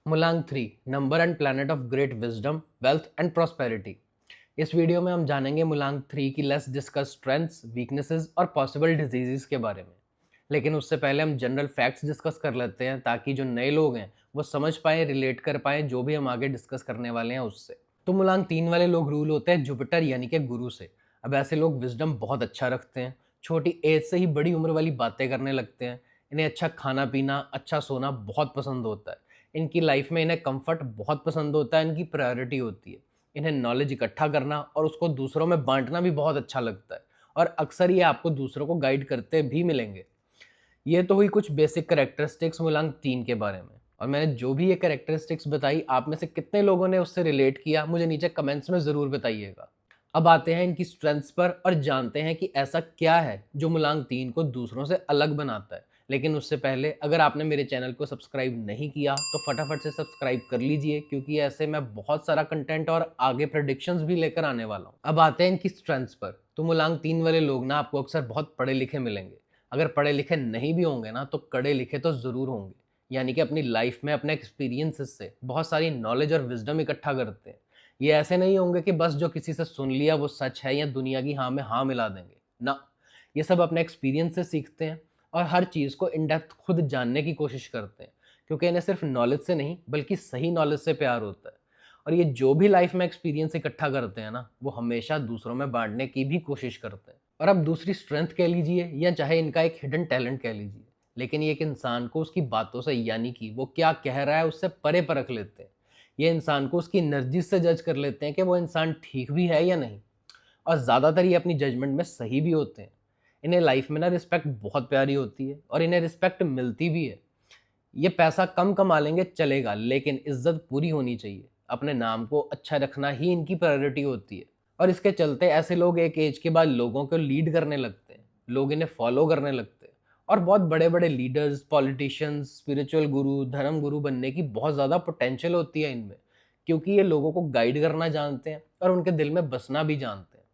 मुलांग 3 number and planet of great wisdom wealth and prosperity. इस video में हम जानेंगे मुलांग 3 की लेस डिस्कस स्ट्रेंथ्स, वीकनेसेस और पॉसिबल डिजीजेस के बारे में। लेकिन उससे पहले हम जनरल फैक्ट्स डिस्कस कर लेते हैं ताकि जो नए लोग हैं वो समझ पाएं, रिलेट कर पाएं जो भी हम आगे डिस्कस करने वाले हैं उससे। तो मुलांग 3 वाले लोग रूल होते हैं जुपिटर यानी कि गुरु से। अब ऐसे लोग विजडम बहुत अच्छा रखते हैं, छोटी एज से ही बड़ी उम्र वाली बातें करने लगते हैं। इन्हें अच्छा खाना पीना, अच्छा सोना बहुत पसंद होता है। इनकी लाइफ में इन्हें कंफर्ट बहुत पसंद होता है, इनकी प्रायोरिटी होती है। इन्हें नॉलेज इकट्ठा करना और उसको दूसरों में बांटना भी बहुत अच्छा लगता है, और अक्सर ये आपको दूसरों को गाइड करते भी मिलेंगे। ये तो हुई कुछ बेसिक करेक्टरिस्टिक्स मुलांग 3 के बारे में। और मैंने जो भी ये करेक्टरिस्टिक्स बताई, आप में से कितने लोगों ने उससे रिलेट किया मुझे नीचे कमेंट्स में ज़रूर बताइएगा। अब आते हैं इनकी स्ट्रेंथ्स पर और जानते हैं कि ऐसा क्या है जो मुलांग 3 को दूसरों से अलग बनाता है। लेकिन उससे पहले अगर आपने मेरे चैनल को सब्सक्राइब नहीं किया तो फटाफट से सब्सक्राइब कर लीजिए, क्योंकि ऐसे मैं बहुत सारा कंटेंट और आगे प्रेडिक्शंस भी लेकर आने वाला हूँ। अब आते हैं इनकी स्ट्रेंथ्स पर। तो मुलांग 3 वाले लोग ना आपको अक्सर बहुत पढ़े लिखे मिलेंगे। अगर पढ़े लिखे नहीं भी होंगे ना तो पढ़े लिखे तो ज़रूर होंगे, यानी कि अपनी लाइफ में अपने एक्सपीरियंसेस से बहुत सारी नॉलेज और विजडम इकट्ठा करते हैं। ये ऐसे नहीं होंगे कि बस जो किसी से सुन लिया वो सच है या दुनिया की हाँ में हाँ मिला देंगे ना। ये सब अपने एक्सपीरियंस से सीखते हैं और हर चीज़ को इन डेप्थ खुद जानने की कोशिश करते हैं, क्योंकि इन्हें सिर्फ नॉलेज से नहीं बल्कि सही नॉलेज से प्यार होता है। और ये जो भी लाइफ में एक्सपीरियंस इकट्ठा करते हैं ना, वो हमेशा दूसरों में बांटने की भी कोशिश करते हैं। और अब दूसरी स्ट्रेंथ कह लीजिए या चाहे इनका एक हिडन टैलेंट कह लीजिए, लेकिन ये एक इंसान को उसकी बातों से, यानी कि वो क्या कह रहा है उससे परे परख लेते हैं। ये इंसान को उसकी एनर्जी से जज कर लेते हैं कि वो इंसान ठीक भी है या नहीं। और ज़्यादातर ये अपनी जजमेंट में सही भी होते हैं। इन्हें लाइफ में ना रिस्पेक्ट बहुत प्यारी होती है और इन्हें रिस्पेक्ट मिलती भी है। ये पैसा कम कमा लेंगे चलेगा, लेकिन इज्जत पूरी होनी चाहिए। अपने नाम को अच्छा रखना ही इनकी प्रायोरिटी होती है। और इसके चलते ऐसे लोग एक एज के बाद लोगों को लीड करने लगते हैं, लोग इन्हें फॉलो करने लगते हैं। और बहुत बड़े बड़े लीडर्स, पॉलिटिशियंस, स्पिरिचुअल गुरु, धर्म गुरु बनने की बहुत ज़्यादा पोटेंशियल होती है इनमें, क्योंकि ये लोगों को गाइड करना जानते हैं और उनके दिल में बसना भी जानते हैं।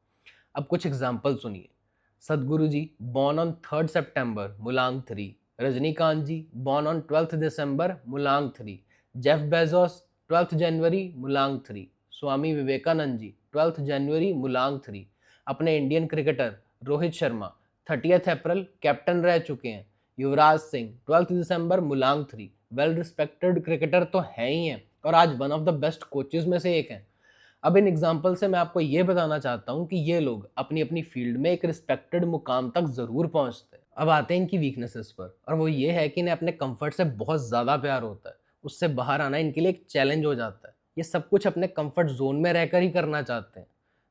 अब कुछ एग्जाम्पल सुनिए। सदगुरु जी बॉर्न ऑन 3 सितंबर मुलांग 3। रजनीकांत जी बॉर्न ऑन 12 दिसंबर मुलांग 3। जेफ बेजोस 12 जनवरी मुलांग 3। स्वामी विवेकानंद जी 12 जनवरी मुलांग 3। अपने इंडियन क्रिकेटर रोहित शर्मा 30 अप्रैल कैप्टन रह चुके हैं। युवराज सिंह 12 दिसंबर मुलांग 3। वेल रिस्पेक्टेड क्रिकेटर तो हैं ही हैं और आज one of the best coaches में से एक हैं। अब इन एग्जाम्पल से मैं आपको ये बताना चाहता हूँ कि ये लोग अपनी अपनी फील्ड में एक रिस्पेक्टेड मुकाम तक ज़रूर पहुँचते हैं। अब आते हैं इनकी वीकनेसेस पर, और वो ये है कि इन्हें अपने कंफर्ट से बहुत ज़्यादा प्यार होता है। उससे बाहर आना इनके लिए एक चैलेंज हो जाता है। ये सब कुछ अपने कंफर्ट जोन में रहकर ही करना चाहते हैं।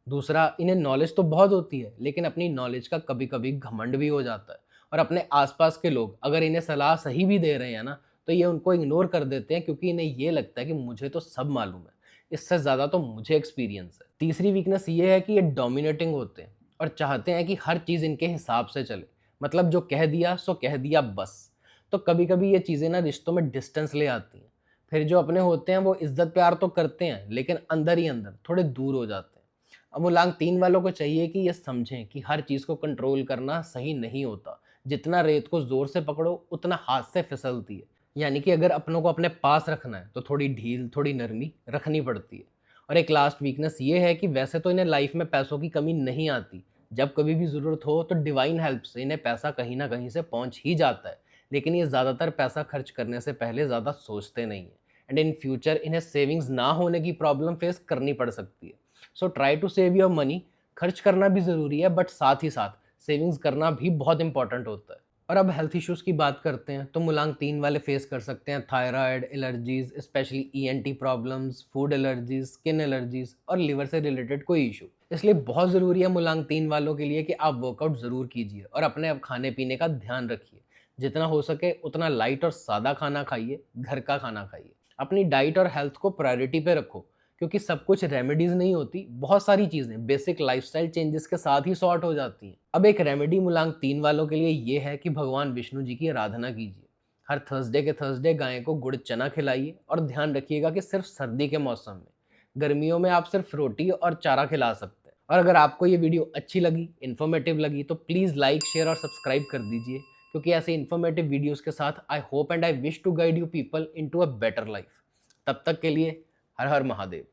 दूसरा, इन्हें नॉलेज तो बहुत होती है, लेकिन अपनी नॉलेज का कभी कभी घमंड भी हो जाता है। और अपने आसपास के लोग अगर इन्हें सलाह सही भी दे रहे हैं ना, तो ये उनको इग्नोर कर देते हैं, क्योंकि इन्हें ये लगता है कि मुझे तो सब मालूम है, इससे ज़्यादा तो मुझे एक्सपीरियंस है। तीसरी वीकनेस ये है कि ये डोमिनेटिंग होते हैं और चाहते हैं कि हर चीज़ इनके हिसाब से चले। मतलब जो कह दिया सो कह दिया बस। तो कभी कभी ये चीज़ें ना रिश्तों में डिस्टेंस ले आती हैं। फिर जो अपने होते हैं वो इज्जत प्यार तो करते हैं, लेकिन अंदर ही अंदर थोड़े दूर हो जाते हैं। अब मुलांग 3 वालों को चाहिए कि ये समझें कि हर चीज़ को कंट्रोल करना सही नहीं होता। जितना रेत को जोर से पकड़ो उतना हाथ से फिसलती है। यानी कि अगर अपनों को अपने पास रखना है तो थोड़ी ढील, थोड़ी नरमी रखनी पड़ती है। और एक लास्ट वीकनेस ये है कि वैसे तो इन्हें लाइफ में पैसों की कमी नहीं आती। जब कभी भी ज़रूरत हो तो डिवाइन हेल्प से इन्हें पैसा कहीं ना कहीं से पहुंच ही जाता है। लेकिन ये ज़्यादातर पैसा खर्च करने से पहले ज़्यादा सोचते नहीं हैं। एंड इन फ्यूचर इन्हें सेविंग्स ना होने की प्रॉब्लम फेस करनी पड़ सकती है। So try to save your money. खर्च करना भी ज़रूरी है, बट साथ ही साथ सेविंग्स करना भी बहुत इंपॉर्टेंट होता है। और अब हेल्थ इश्यूज़ की बात करते हैं तो मुलांग 3 वाले फेस कर सकते हैं thyroid, allergies, specially ENT problems, food allergies, skin allergies और लिवर से रिलेटेड कोई इशू। इसलिए बहुत ज़रूरी है मुलांग 3 वालों के लिए कि आप वर्कआउट ज़रूर कीजिए और अपने अब खाने पीने का ध्यान रखिए। जितना हो सके उतना लाइट और सादा खाना खाइए, घर का खाना खाइए। अपनी डाइट और हेल्थ को प्रायोरिटी पे रखो, क्योंकि सब कुछ रेमेडीज नहीं होती। बहुत सारी चीज़ें बेसिक लाइफस्टाइल चेंजेस के साथ ही सॉर्ट हो जाती हैं। अब एक रेमेडी मुलांग 3 वालों के लिए ये है कि भगवान विष्णु जी की आराधना कीजिए। हर थर्सडे के थर्सडे गाय को गुड़ चना खिलाइए और ध्यान रखिएगा कि सिर्फ सर्दी के मौसम में, गर्मियों में आप सिर्फ रोटी और चारा खिला सकते हैं। और अगर आपको ये वीडियो अच्छी लगी, इन्फॉर्मेटिव लगी, तो प्लीज़ लाइक, शेयर और सब्सक्राइब कर दीजिए, क्योंकि ऐसे इन्फॉर्मेटिव वीडियोज़ के साथ I hope and I wish to guide you people in to a better life. तब तक के लिए हर हर महादेव।